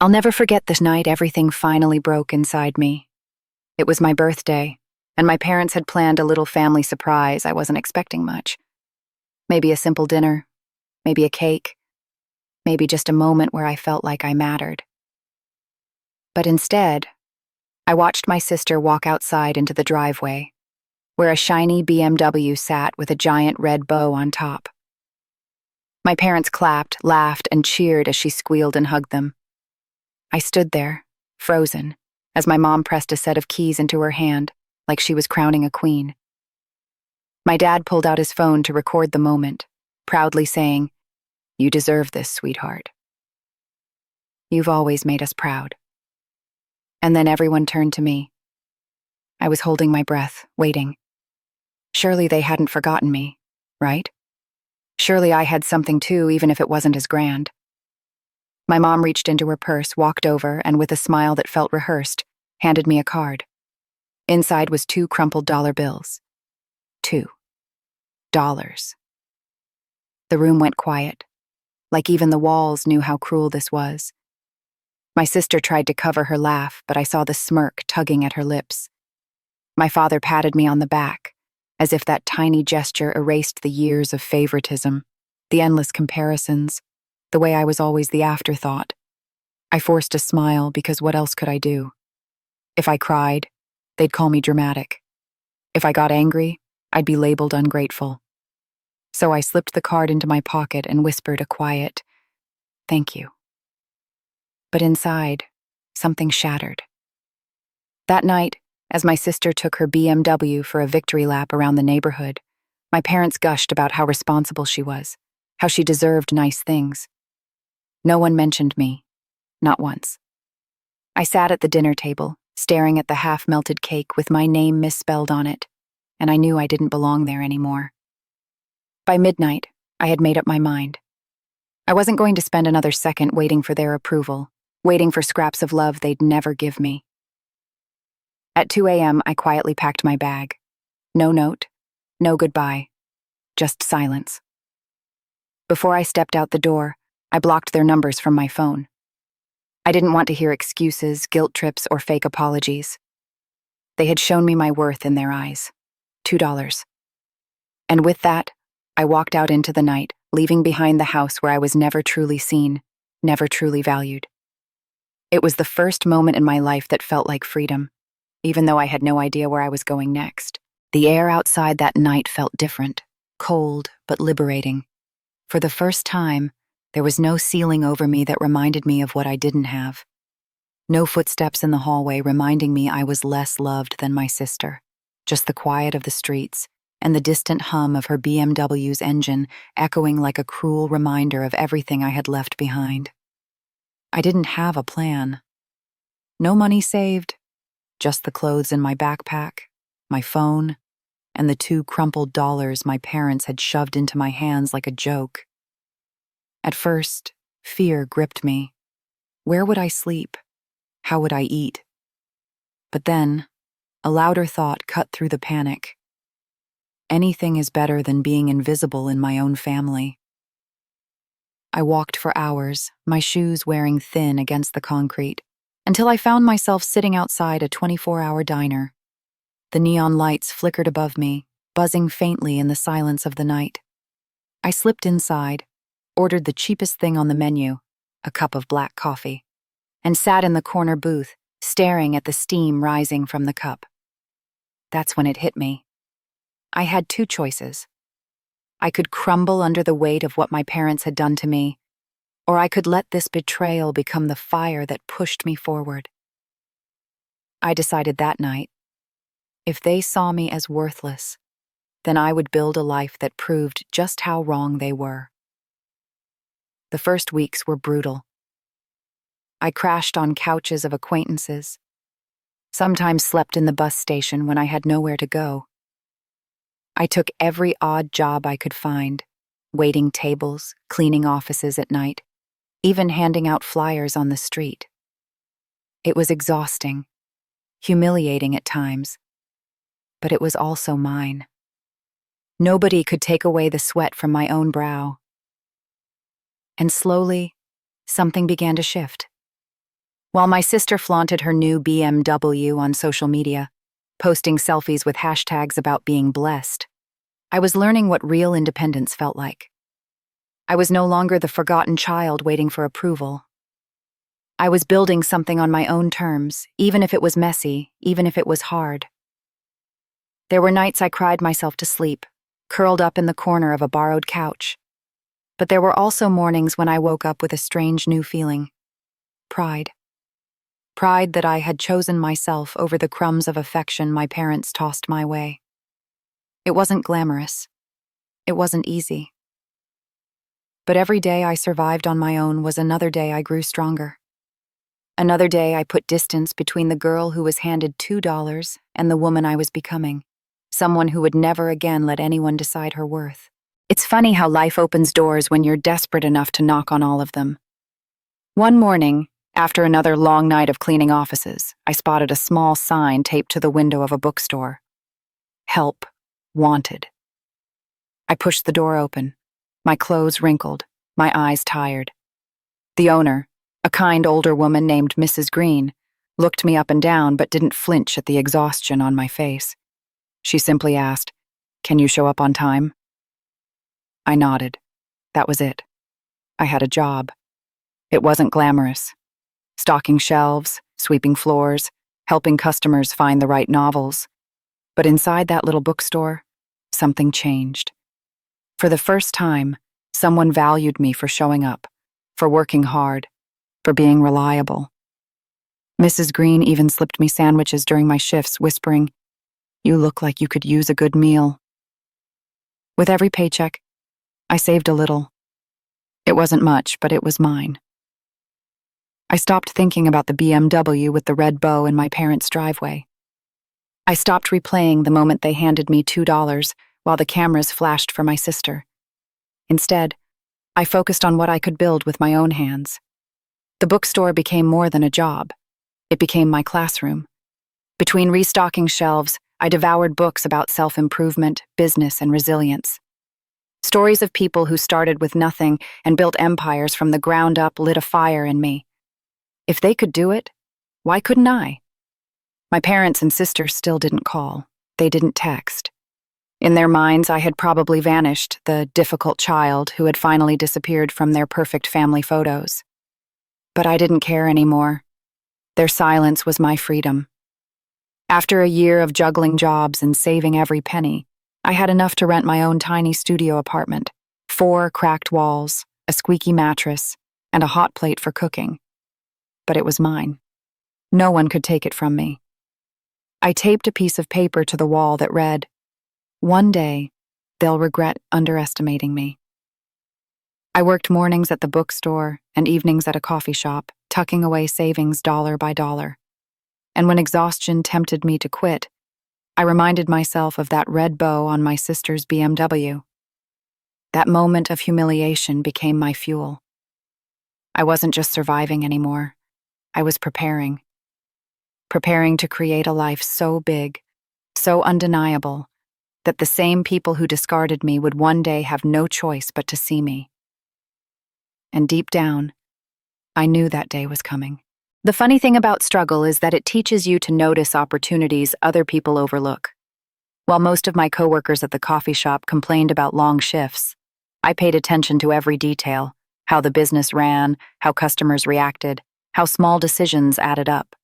I'll never forget this night everything finally broke inside me. It was my birthday, and my parents had planned a little family surprise. I wasn't expecting much. Maybe a simple dinner, maybe a cake, maybe just a moment where I felt like I mattered. But instead, I watched my sister walk outside into the driveway, where a shiny BMW sat with a giant red bow on top. My parents clapped, laughed, and cheered as she squealed and hugged them. I stood there, frozen, as my mom pressed a set of keys into her hand, like she was crowning a queen. My dad pulled out his phone to record the moment, proudly saying, "You deserve this, sweetheart. You've always made us proud." And then everyone turned to me. I was holding my breath, waiting. Surely they hadn't forgotten me, right? Surely I had something too, even if it wasn't as grand. My mom reached into her purse, walked over, and with a smile that felt rehearsed, handed me a card. Inside was 2 crumpled dollar bills. $2. The room went quiet, like even the walls knew how cruel this was. My sister tried to cover her laugh, but I saw the smirk tugging at her lips. My father patted me on the back, as if that tiny gesture erased the years of favoritism, the endless comparisons, the way I was always the afterthought. I forced a smile because what else could I do? If I cried, they'd call me dramatic. If I got angry, I'd be labeled ungrateful. So I slipped the card into my pocket and whispered a quiet, "Thank you." But inside, something shattered. That night, as my sister took her BMW for a victory lap around the neighborhood, my parents gushed about how responsible she was, how she deserved nice things. No one mentioned me, not once. I sat at the dinner table, staring at the half-melted cake with my name misspelled on it, and I knew I didn't belong there anymore. By midnight, I had made up my mind. I wasn't going to spend another second waiting for their approval, waiting for scraps of love they'd never give me. At 2 a.m., I quietly packed my bag. No note, no goodbye, just silence. Before I stepped out the door, I blocked their numbers from my phone. I didn't want to hear excuses, guilt trips, or fake apologies. They had shown me my worth in their eyes. $2. And with that, I walked out into the night, leaving behind the house where I was never truly seen, never truly valued. It was the first moment in my life that felt like freedom, even though I had no idea where I was going next. The air outside that night felt different, cold but liberating. For the first time, there was no ceiling over me that reminded me of what I didn't have. No footsteps in the hallway reminding me I was less loved than my sister. Just the quiet of the streets and the distant hum of her BMW's engine echoing like a cruel reminder of everything I had left behind. I didn't have a plan. No money saved, just the clothes in my backpack, my phone, and the 2 crumpled dollars my parents had shoved into my hands like a joke. At first, fear gripped me. Where would I sleep? How would I eat? But then, a louder thought cut through the panic. Anything is better than being invisible in my own family. I walked for hours, my shoes wearing thin against the concrete, until I found myself sitting outside a 24-hour diner. The neon lights flickered above me, buzzing faintly in the silence of the night. I slipped inside, ordered the cheapest thing on the menu, a cup of black coffee, and sat in the corner booth, staring at the steam rising from the cup. That's when it hit me. I had 2 choices. I could crumble under the weight of what my parents had done to me, or I could let this betrayal become the fire that pushed me forward. I decided that night, if they saw me as worthless, then I would build a life that proved just how wrong they were. The first weeks were brutal. I crashed on couches of acquaintances, sometimes slept in the bus station when I had nowhere to go. I took every odd job I could find, waiting tables, cleaning offices at night, even handing out flyers on the street. It was exhausting, humiliating at times, but it was also mine. Nobody could take away the sweat from my own brow. And slowly, something began to shift. While my sister flaunted her new BMW on social media, posting selfies with hashtags about being blessed, I was learning what real independence felt like. I was no longer the forgotten child waiting for approval. I was building something on my own terms, even if it was messy, even if it was hard. There were nights I cried myself to sleep, curled up in the corner of a borrowed couch. But there were also mornings when I woke up with a strange new feeling. Pride. Pride that I had chosen myself over the crumbs of affection my parents tossed my way. It wasn't glamorous. It wasn't easy. But every day I survived on my own was another day I grew stronger. Another day I put distance between the girl who was handed $2 and the woman I was becoming, someone who would never again let anyone decide her worth. It's funny how life opens doors when you're desperate enough to knock on all of them. One morning, after another long night of cleaning offices, I spotted a small sign taped to the window of a bookstore. Help. Wanted. I pushed the door open, my clothes wrinkled, my eyes tired. The owner, a kind older woman named Mrs. Green, looked me up and down but didn't flinch at the exhaustion on my face. She simply asked, "Can you show up on time?" I nodded. That was it. I had a job. It wasn't glamorous. Stocking shelves, sweeping floors, helping customers find the right novels. But inside that little bookstore, something changed. For the first time, someone valued me for showing up, for working hard, for being reliable. Mrs. Green even slipped me sandwiches during my shifts, whispering, "You look like you could use a good meal." With every paycheck, I saved a little. It wasn't much, but it was mine. I stopped thinking about the BMW with the red bow in my parents' driveway. I stopped replaying the moment they handed me $2 while the cameras flashed for my sister. Instead, I focused on what I could build with my own hands. The bookstore became more than a job. It became my classroom. Between restocking shelves, I devoured books about self-improvement, business, and resilience. Stories of people who started with nothing and built empires from the ground up lit a fire in me. If they could do it, why couldn't I? My parents and sister still didn't call. They didn't text. In their minds, I had probably vanished, the difficult child who had finally disappeared from their perfect family photos. But I didn't care anymore. Their silence was my freedom. After a year of juggling jobs and saving every penny, I had enough to rent my own tiny studio apartment, 4 cracked walls, a squeaky mattress, and a hot plate for cooking. But it was mine. No one could take it from me. I taped a piece of paper to the wall that read, "One day, they'll regret underestimating me." I worked mornings at the bookstore and evenings at a coffee shop, tucking away savings dollar by dollar. And when exhaustion tempted me to quit, I reminded myself of that red bow on my sister's BMW. That moment of humiliation became my fuel. I wasn't just surviving anymore. I was preparing to create a life so big, so undeniable, that the same people who discarded me would one day have no choice but to see me. And deep down, I knew that day was coming. The funny thing about struggle is that it teaches you to notice opportunities other people overlook. While most of my coworkers at the coffee shop complained about long shifts, I paid attention to every detail, how the business ran, how customers reacted, how small decisions added up.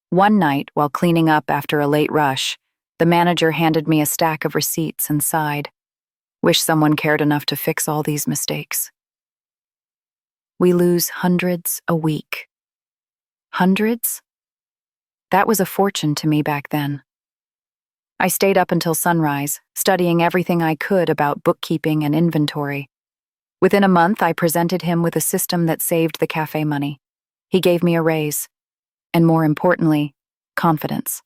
One night, while cleaning up after a late rush, the manager handed me a stack of receipts and sighed, "Wish someone cared enough to fix all these mistakes." We lose hundreds a week. Hundreds? That was a fortune to me back then. I stayed up until sunrise, studying everything I could about bookkeeping and inventory. Within a month, I presented him with a system that saved the cafe money. He gave me a raise. And more importantly, confidence.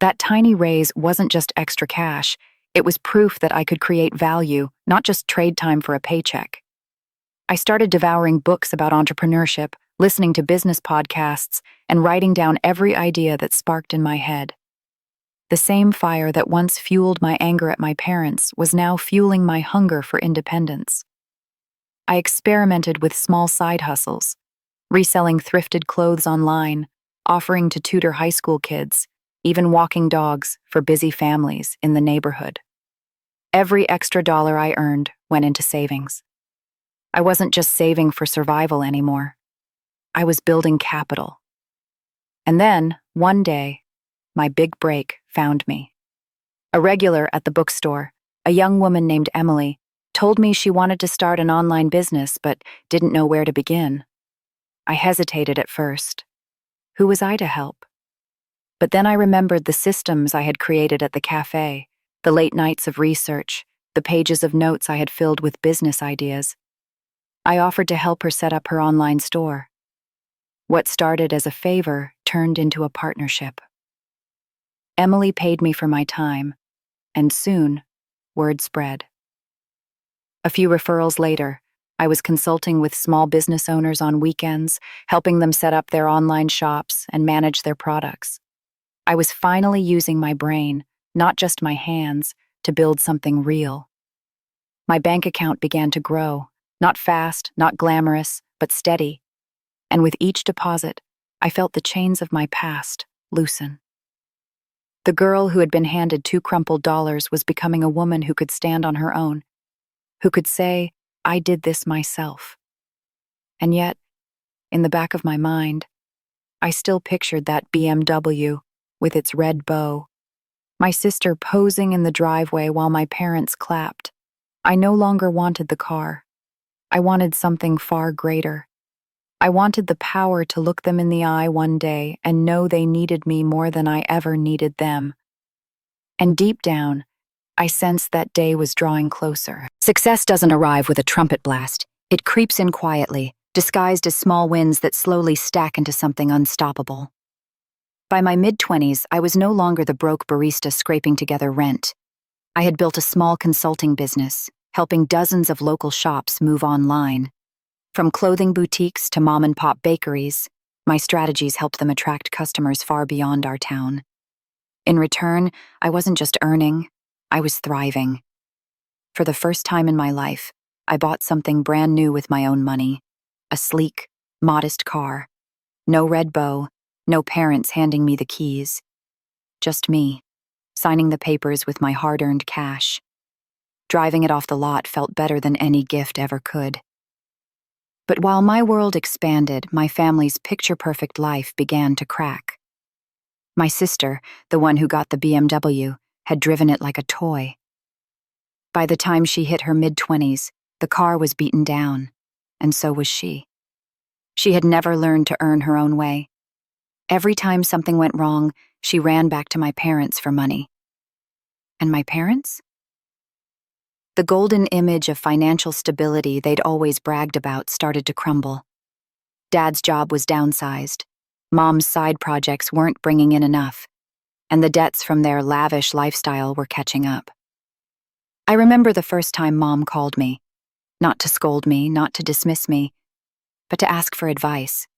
That tiny raise wasn't just extra cash, it was proof that I could create value, not just trade time for a paycheck. I started devouring books about entrepreneurship, listening to business podcasts, and writing down every idea that sparked in my head. The same fire that once fueled my anger at my parents was now fueling my hunger for independence. I experimented with small side hustles, reselling thrifted clothes online, offering to tutor high school kids, even walking dogs for busy families in the neighborhood. Every extra dollar I earned went into savings. I wasn't just saving for survival anymore. I was building capital. And then, one day, my big break found me. A regular at the bookstore, a young woman named Emily, told me she wanted to start an online business but didn't know where to begin. I hesitated at first. Who was I to help? But then I remembered the systems I had created at the cafe, the late nights of research, the pages of notes I had filled with business ideas. I offered to help her set up her online store. What started as a favor turned into a partnership. Emily paid me for my time, and soon, word spread. A few referrals later, I was consulting with small business owners on weekends, helping them set up their online shops and manage their products. I was finally using my brain, not just my hands, to build something real. My bank account began to grow, not fast, not glamorous, but steady. And with each deposit, I felt the chains of my past loosen. The girl who had been handed 2 crumpled dollars was becoming a woman who could stand on her own, who could say, "I did this myself." And yet, in the back of my mind, I still pictured that BMW with its red bow, my sister posing in the driveway while my parents clapped. I no longer wanted the car. I wanted something far greater. I wanted the power to look them in the eye one day and know they needed me more than I ever needed them. And deep down, I sensed that day was drawing closer. Success doesn't arrive with a trumpet blast. It creeps in quietly, disguised as small wins that slowly stack into something unstoppable. By my mid-20s, I was no longer the broke barista scraping together rent. I had built a small consulting business, helping dozens of local shops move online. From clothing boutiques to mom-and-pop bakeries, my strategies helped them attract customers far beyond our town. In return, I wasn't just earning, I was thriving. For the first time in my life, I bought something brand new with my own money. A sleek, modest car. No red bow, no parents handing me the keys. Just me, signing the papers with my hard-earned cash. Driving it off the lot felt better than any gift ever could. But while my world expanded, my family's picture-perfect life began to crack. My sister, the one who got the BMW, had driven it like a toy. By the time she hit her mid-20s, the car was beaten down, and so was she. She had never learned to earn her own way. Every time something went wrong, she ran back to my parents for money. And my parents? The golden image of financial stability they'd always bragged about started to crumble. Dad's job was downsized. Mom's side projects weren't bringing in enough, and the debts from their lavish lifestyle were catching up. I remember the first time Mom called me, not to scold me, not to dismiss me, but to ask for advice.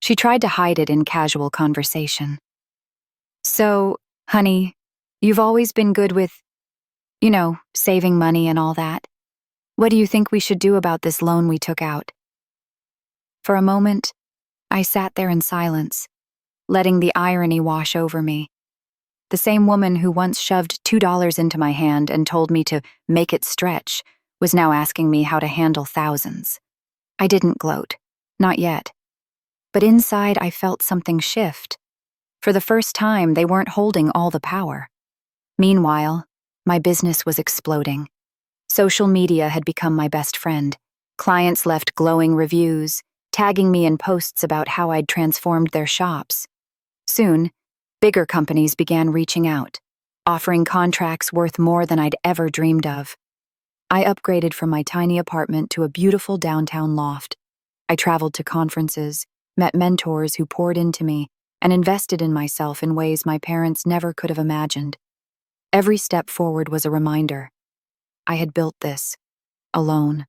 She tried to hide it in casual conversation. "So, honey, you've always been good with, saving money and all that. What do you think we should do about this loan we took out?" For a moment, I sat there in silence, letting the irony wash over me. The same woman who once shoved $2 into my hand and told me to make it stretch was now asking me how to handle thousands. I didn't gloat, not yet. But inside I felt something shift. For the first time, they weren't holding all the power. Meanwhile, my business was exploding. Social media had become my best friend. Clients left glowing reviews, tagging me in posts about how I'd transformed their shops. Soon, bigger companies began reaching out, offering contracts worth more than I'd ever dreamed of. I upgraded from my tiny apartment to a beautiful downtown loft. I traveled to conferences, met mentors who poured into me, and invested in myself in ways my parents never could have imagined. Every step forward was a reminder. I had built this, alone.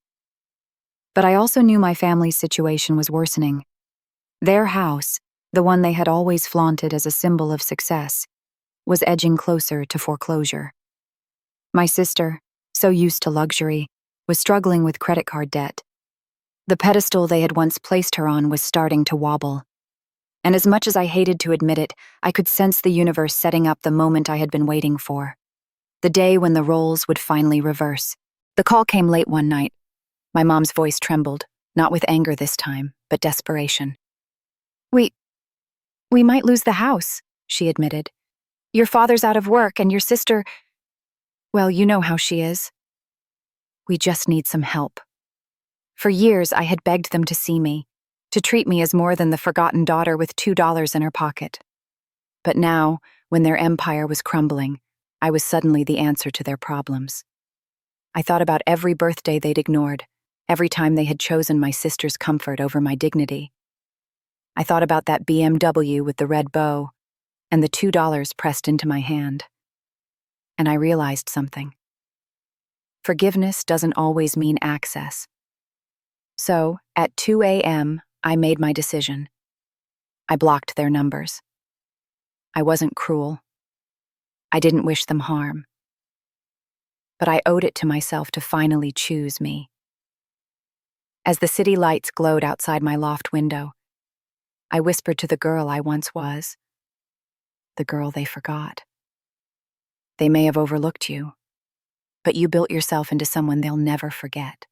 But I also knew my family's situation was worsening. Their house, the one they had always flaunted as a symbol of success, was edging closer to foreclosure. My sister, so used to luxury, was struggling with credit card debt. The pedestal they had once placed her on was starting to wobble. And as much as I hated to admit it, I could sense the universe setting up the moment I had been waiting for. The day when the roles would finally reverse. The call came late one night. My mom's voice trembled, not with anger this time, but desperation. We might lose the house, she admitted. Your father's out of work and your sister, well, you know how she is. We just need some help. For years, I had begged them to see me, to treat me as more than the forgotten daughter with $2 in her pocket. But now, when their empire was crumbling, I was suddenly the answer to their problems. I thought about every birthday they'd ignored, every time they had chosen my sister's comfort over my dignity. I thought about that BMW with the red bow, and the $2 pressed into my hand. And I realized something. Forgiveness doesn't always mean access. So, at 2 a.m., I made my decision. I blocked their numbers. I wasn't cruel. I didn't wish them harm. But I owed it to myself to finally choose me. As the city lights glowed outside my loft window, I whispered to the girl I once was, the girl they forgot. They may have overlooked you, but you built yourself into someone they'll never forget.